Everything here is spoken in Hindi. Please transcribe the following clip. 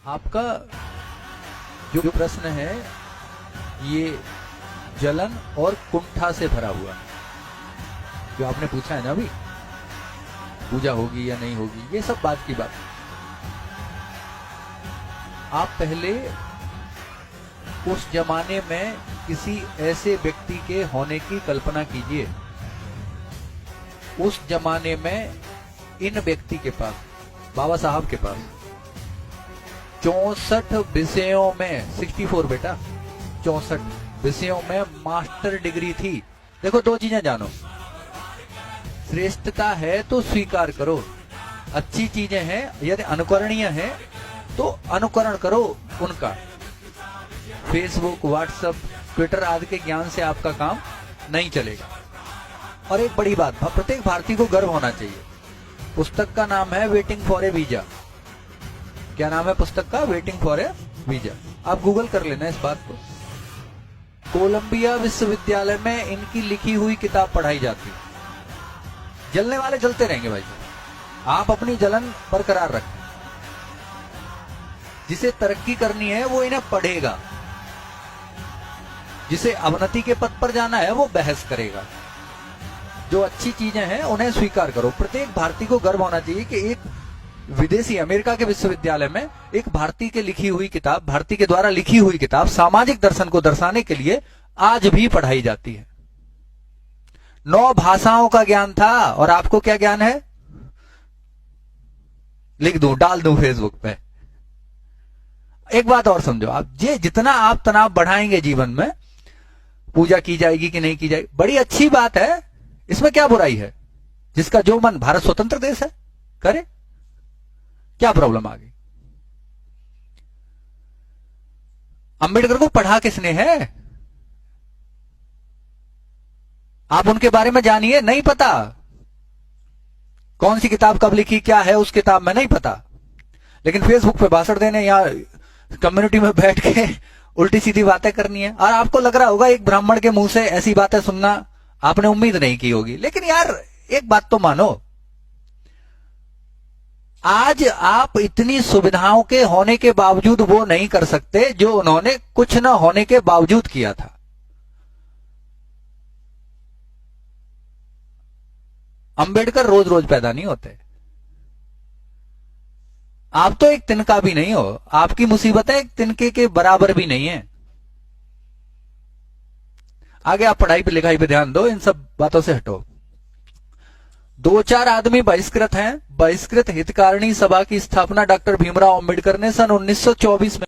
आपका जो प्रश्न है ये जलन और कुंठा से भरा हुआ है। जो आपने पूछा है ना अभी, पूजा होगी या नहीं होगी, ये सब बात की बात। आप पहले उस जमाने में किसी ऐसे व्यक्ति के होने की कल्पना कीजिए। उस जमाने में इन व्यक्ति के पास, बाबा साहब के पास 64 विषयों में 64 बेटा 64 विषयों में मास्टर डिग्री थी। देखो, दो चीजें जानो, श्रेष्ठता है तो स्वीकार करो, अच्छी चीजें हैं यदि अनुकरणीय है तो अनुकरण करो उनका। फेसबुक, व्हाट्सएप, ट्विटर आदि के ज्ञान से आपका काम नहीं चलेगा। और एक बड़ी बात, प्रत्येक भारतीय को गर्व होना चाहिए। पुस्तक का नाम है वेटिंग फॉर ए वीजा। क्या नाम है पुस्तक का? Waiting for A visa. आप गूगल कर लेना इस बात को। कोलंबिया विश्वविद्यालय में इनकी लिखी हुई किताब पढ़ाई जाती है। जलने वाले जलते रहेंगे भाई साहब, आप अपनी जलन बरकरार रखें। जिसे तरक्की करनी है वो इन्हें पढ़ेगा, जिसे अवनति के पथ पर जाना है वो बहस करेगा। जो अच्छी चीजें हैं उन्हें स्वीकार करो। प्रत्येक भारतीय को गर्व होना चाहिए कि एक विदेशी अमेरिका के विश्वविद्यालय में एक भारतीय के लिखी हुई किताब, भारतीय के द्वारा लिखी हुई किताब सामाजिक दर्शन को दर्शाने के लिए आज भी पढ़ाई जाती है। 9 भाषाओं का ज्ञान था और आपको क्या ज्ञान है? लिख दूं, डाल दूं फेसबुक पे। एक बात और समझो, आप जितना आप तनाव बढ़ाएंगे जीवन में, पूजा की जाएगी कि नहीं की जाएगी, बड़ी अच्छी बात है, इसमें क्या बुराई है? जिसका जो मन, भारत स्वतंत्र देश है, करे, क्या प्रॉब्लम आ गई? अंबेडकर को पढ़ा किसने है? आप उनके बारे में जानिए, नहीं पता कौन सी किताब कब लिखी, क्या है उस किताब में, नहीं पता। लेकिन फेसबुक पे भाषण देने या कम्युनिटी में बैठ के उल्टी सीधी बातें करनी है। और आपको लग रहा होगा एक ब्राह्मण के मुंह से ऐसी बातें सुनना आपने उम्मीद नहीं की होगी। लेकिन यार एक बात तो मानो, आज आप इतनी सुविधाओं के होने के बावजूद वो नहीं कर सकते जो उन्होंने कुछ न होने के बावजूद किया था। अंबेडकर रोज रोज पैदा नहीं होते। आप तो एक तिनका भी नहीं हो, आपकी मुसीबतें एक तिनके के बराबर भी नहीं है। आगे आप पढ़ाई पे लिखाई पे ध्यान दो, इन सब बातों से हटो। 2-4 आदमी बहिष्कृत हैं। बहिष्कृत हितकारिणी सभा की स्थापना डॉक्टर भीमराव अंबेडकर ने सन 1924 में